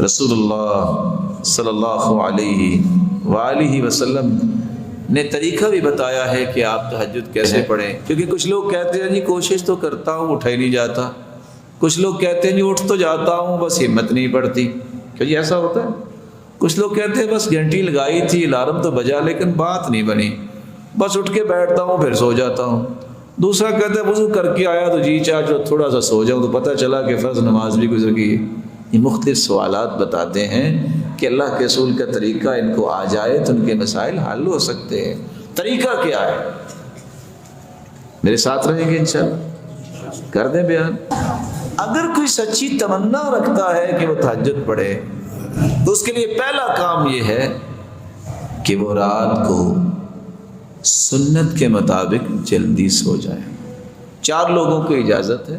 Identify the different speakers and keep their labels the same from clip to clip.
Speaker 1: رسول اللہ صلی اللہ علیہ وآلہ وسلم نے طریقہ بھی بتایا ہے کہ آپ تہجد کیسے پڑھیں، کیونکہ کچھ لوگ کہتے ہیں جی کوشش تو کرتا ہوں اٹھا ہی نہیں جاتا، کچھ لوگ کہتے ہیں جی اٹھ تو جاتا ہوں بس ہمت نہیں پڑتی، کیوں جی ایسا ہوتا ہے؟ کچھ لوگ کہتے ہیں بس گھنٹی لگائی تھی الارم تو بجا لیکن بات نہیں بنی، بس اٹھ کے بیٹھتا ہوں پھر سو جاتا ہوں۔ دوسرا کہتا ہے وضو کر کے آیا تو جی چاہ تھوڑا سا سو جاؤں تو پتہ چلا کہ فرض نماز بھی گزر گئی۔ یہ مختلف سوالات بتاتے ہیں کہ اللہ کے رسول کا طریقہ ان کو آ جائے تو ان کے مسائل حل ہو سکتے ہیں۔ طریقہ کیا ہے؟ میرے ساتھ رہیں گے انشاءاللہ، کر دیں بیان۔ اگر کوئی سچی تمنا رکھتا ہے کہ وہ تہجد پڑھے تو اس کے لیے پہلا کام یہ ہے کہ وہ رات کو سنت کے مطابق جلدی سو جائے۔ 4 لوگوں کو اجازت ہے،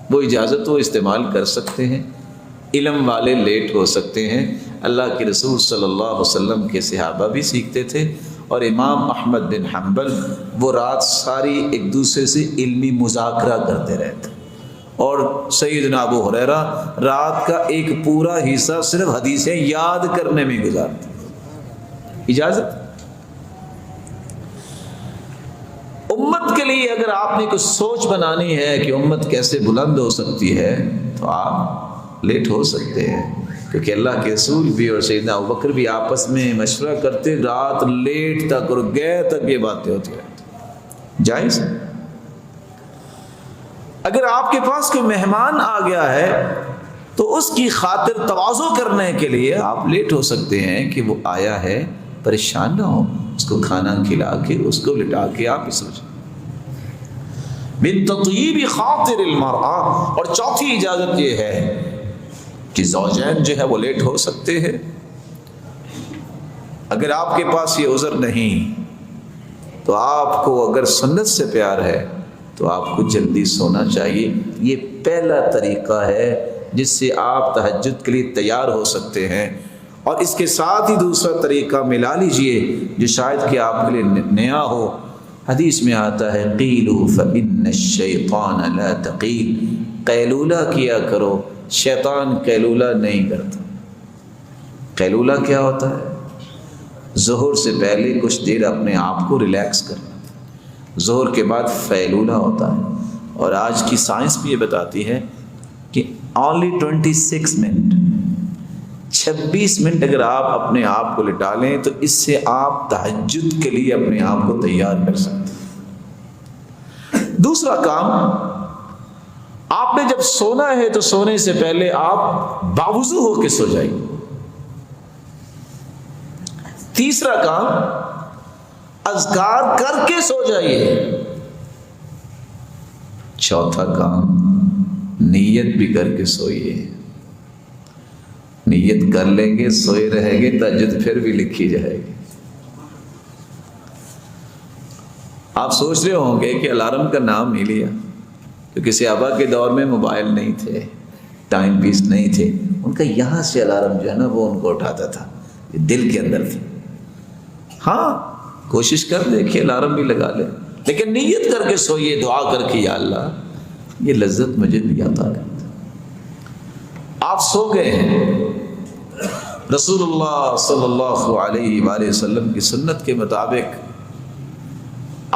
Speaker 1: وہ اجازت وہ استعمال کر سکتے ہیں۔ علم والے لیٹ ہو سکتے ہیں، اللہ کے رسول صلی اللہ علیہ وسلم کے صحابہ بھی سیکھتے تھے، اور امام احمد بن حنبل وہ رات ساری ایک دوسرے سے علمی مذاکرہ کرتے رہتے، اور سیدنا ابو ہریرہ رات کا ایک پورا حصہ صرف حدیثیں یاد کرنے میں گزارتے۔ اجازت امت کے لیے اگر آپ نے کچھ سوچ بنانی ہے کہ امت کیسے بلند ہو سکتی ہے تو آپ لیٹ ہو سکتے ہیں، کیونکہ اللہ کے رسول بھی اور سیدنا ابوبکر بھی آپس میں مشورہ کرتے، رات لیٹ تک اور گئے تک یہ باتیں ہوتی رہتی۔ جائز ہے۔ اگر آپ کے پاس کوئی مہمان آ گیا ہے تو اس کی خاطر تواضع کرنے کے لیے آپ لیٹ ہو سکتے ہیں کہ وہ آیا ہے، پریشان نہ ہو، اس کو کھانا کھلا کے اس کو لٹا کے آپ ہی سوچیں۔ من تطیب خاطر المرأة، اور چوتھی اجازت یہ ہے کہ زوجین جو ہے وہ لیٹ ہو سکتے ہیں۔ اگر آپ کے پاس یہ عذر نہیں تو آپ کو اگر سنت سے پیار ہے تو آپ کو جلدی سونا چاہیے۔ یہ پہلا طریقہ ہے جس سے آپ تہجد کے لیے تیار ہو سکتے ہیں، اور اس کے ساتھ ہی دوسرا طریقہ ملا لیجئے جو شاید کہ آپ کے لیے نیا ہو۔ حدیث میں آتا ہے قیلوا فإن الشیطان لا تقیل، قیلولہ کیا کرو، شیطان قیلولہ نہیں کرتا۔ قیلولہ کیا ہوتا ہے؟ ظہر سے پہلے کچھ دیر اپنے آپ کو ریلیکس کرنا، ظہر کے بعد فیلولہ ہوتا ہے، اور آج کی سائنس بھی یہ بتاتی ہے کہ only 26 منٹ 26 منٹ اگر آپ اپنے آپ کو لٹا لیں تو اس سے آپ تہجد کے لیے اپنے آپ کو تیار کر سکتے ہیں۔ دوسرا کام، آپ نے جب سونا ہے تو سونے سے پہلے آپ باوضو ہو کے سو جائیں۔ تیسرا کام، اذکار کر کے سو جائیے۔ چوتھا کام، نیت بھی کر کے سوئیے۔ نیت کر لیں گے، سوئے رہیں گے، تہجد پھر بھی لکھی جائے گی۔ آپ سوچ رہے ہوں گے کہ الارم کا نام نہیں لیا، کیونکہ صحابہ کے دور میں موبائل نہیں تھے، ٹائم پیس نہیں تھے، ان کا یہاں سے الارم جو ہے نا وہ ان کو اٹھاتا تھا، یہ دل کے اندر تھی۔ ہاں کوشش کر دیکھیے الارم بھی لگا لیں، لیکن نیت کر کے سوئیے، دعا کر کے یا اللہ یہ لذت مجھے بھی عطا کر۔ آپ سو گئے ہیں، رسول اللہ صلی اللہ علیہ وآلہ وسلم کی سنت کے مطابق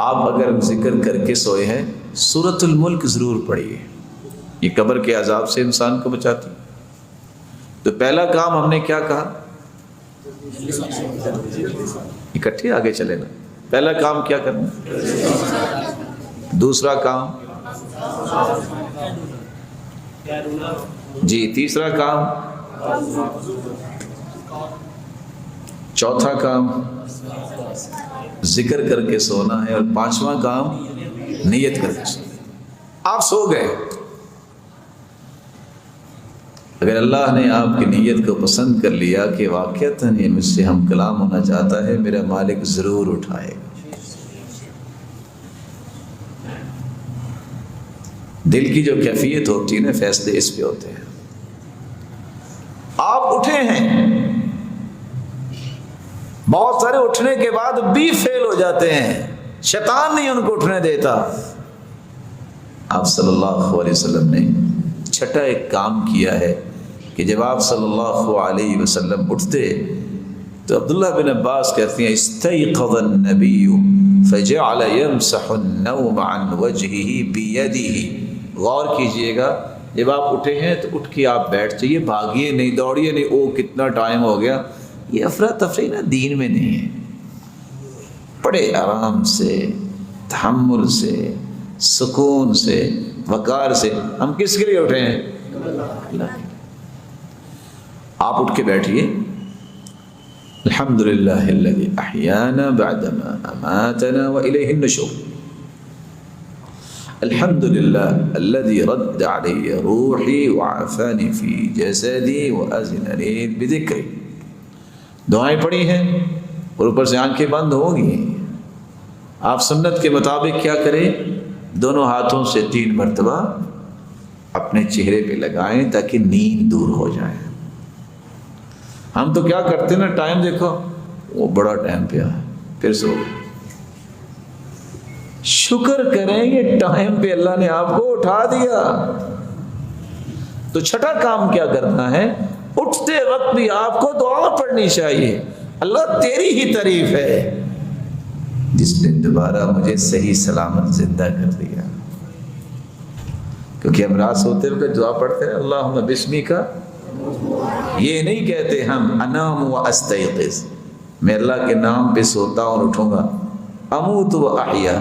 Speaker 1: آپ اگر ذکر کر کے سوئے ہیں، سورۃ الملک ضرور پڑھیے، یہ قبر کے عذاب سے انسان کو بچاتی۔ تو پہلا کام ہم نے کیا کہا؟ اکٹھے آگے چلے نا۔ پہلا کام کیا کرنا؟ دوسرا کام جی، تیسرا کام، چوتھا کام ذکر کر کے سونا ہے، اور پانچواں کام نیت کر کے سونا۔ آپ سو گئے، اگر اللہ نے آپ کی نیت کو پسند کر لیا کہ واقعتاً یہ مجھ سے ہم کلام ہونا چاہتا ہے، میرا مالک ضرور اٹھائے گا۔ دل کی جو کیفیت ہوتی ہے نا، فیصلے اس پہ ہوتے ہیں۔ آپ اٹھے ہیں، بہت سارے اٹھنے کے بعد بھی فیل ہو جاتے ہیں، شیطان نہیں ان کو اٹھنے دیتا۔ آپ صلی اللہ علیہ وسلم نے چھٹا ایک کام کیا ہے کہ جب آپ صلی اللہ علیہ وسلم اٹھتے تو عبداللہ بن عباس کہتے ہیں استيقظ النبی فجعل يمسح النوم عن وجهه بيده. غور کیجئے گا، جب آپ اٹھے ہیں تو اٹھ کے آپ بیٹھ جائیے، بھاگیے نہیں، دوڑیے نہیں، او کتنا ٹائم ہو گیا. یہ افراتفری نا دین میں نہیں ہے. بڑے آرام سے، تحمل سے، سکون سے، وقار سے. ہم کس کے لیے اٹھے ہیں؟ اللہ کے. آپ اٹھ کے بیٹھیے. الحمدللہ الذی احیانا بعدما اماتنا والیہ النشور. الحمدللہ الذی رد علی روحی وعافانی فی جسدی واذن لی بذکری. دعائیں پڑھی ہیں اور اوپر سے آنکھیں بند ہوگی. آپ سنت کے مطابق کیا کریں؟ دونوں ہاتھوں سے 3 مرتبہ اپنے چہرے پہ لگائیں تاکہ نیند دور ہو جائے. ہم تو کیا کرتے ہیں نا، ٹائم دیکھو، وہ بڑا ٹائم پہ آیا پھر سو گئے. شکر کریں یہ ٹائم پہ اللہ نے آپ کو اٹھا دیا. تو چھٹا کام کیا کرنا ہے؟ اٹھتے وقت بھی آپ کو دعا پڑھنی چاہیے. اللہ تیری ہی تعریف ہے جس نے دوبارہ مجھے صحیح سلامت زندہ کر دیا. کیونکہ ہم رات سوتے ہوئے دعا پڑھتے ہیں اللہم بسمی کا. یہ نہیں کہتے ہم انام و استیقظ، میں اللہ کے نام پہ سوتا ہوں اور اٹھوں گا. اموت و احیا،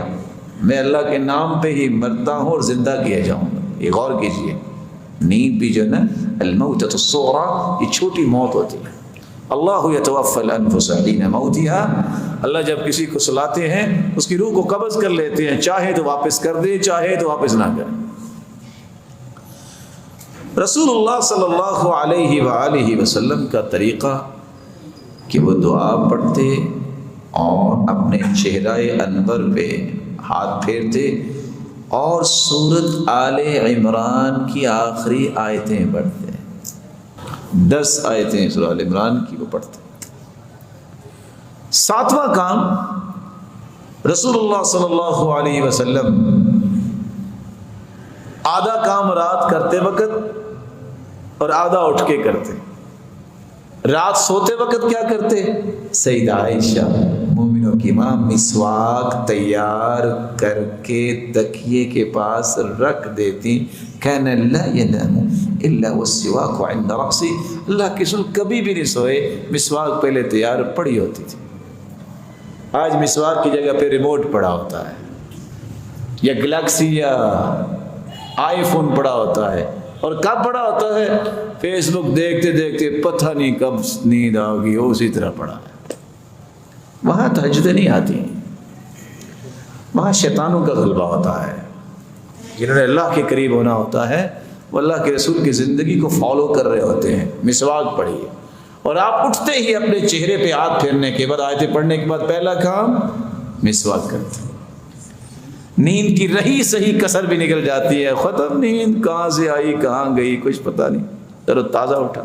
Speaker 1: میں اللہ کے نام پہ ہی مرتا ہوں اور زندہ کیا جاؤں گا. یہ غور کیجئے، نیند بھی جو ہے نا الموتۃ الصغریٰ، یہ چھوٹی موت ہوتی ہے. اللہ یتوفی الانفس حین موتها، اللہ جب کسی کو سلاتے ہیں اس کی روح کو قبض کر لیتے ہیں، چاہے تو واپس کر دے، چاہے تو واپس نہ کرے. رسول اللہ صلی اللہ علیہ وآلہ وسلم کا طریقہ کہ وہ دعا پڑھتے اور اپنے چہرہ انور پہ ہاتھ پھیرتے اور سورۃ آل عمران کی آخری آیتیں پڑھتے. 10 آیتیں سورۃ آل عمران کی وہ پڑھتے. 7واں کام رسول اللہ صلی اللہ علیہ وسلم آدھا کام رات کرتے وقت اور آدھا اٹھ کے کرتے. رات سوتے وقت کیا کرتے؟ سیدہ عائشہ مومنوں کی ماں مسواک تیار کر کے تکیے کے پاس رکھ دیتی. کان لا ینام الا والسواک عند رأسی، اللہ کے رسول کبھی بھی نہیں سوئے، مسواک پہلے تیار پڑی ہوتی تھی. آج مسواک کی جگہ پہ ریموٹ پڑا ہوتا ہے، یا گلیکسی یا آئی فون پڑا ہوتا ہے. اور کب پڑا ہوتا ہے؟ فیس بک دیکھتے دیکھتے پتہ نہیں کب نیند آ گئی، اسی طرح پڑا ہے. وہاں تہجدیں نہیں آتی، وہاں شیطانوں کا غلبہ ہوتا ہے. جنہوں نے اللہ کے قریب ہونا ہوتا ہے وہ اللہ کے رسول کی زندگی کو فالو کر رہے ہوتے ہیں. مسواک پڑھیے اور آپ اٹھتے ہی اپنے چہرے پہ ہاتھ پھیرنے کے بعد، آیتیں پڑھنے کے بعد پہلا کام مسواک کرتے. نیند کی رہی صحیح کسر بھی نکل جاتی ہے. ختم نیند کہاں سے آئی کہاں گئی کچھ پتہ نہیں، تر و تازہ اٹھا.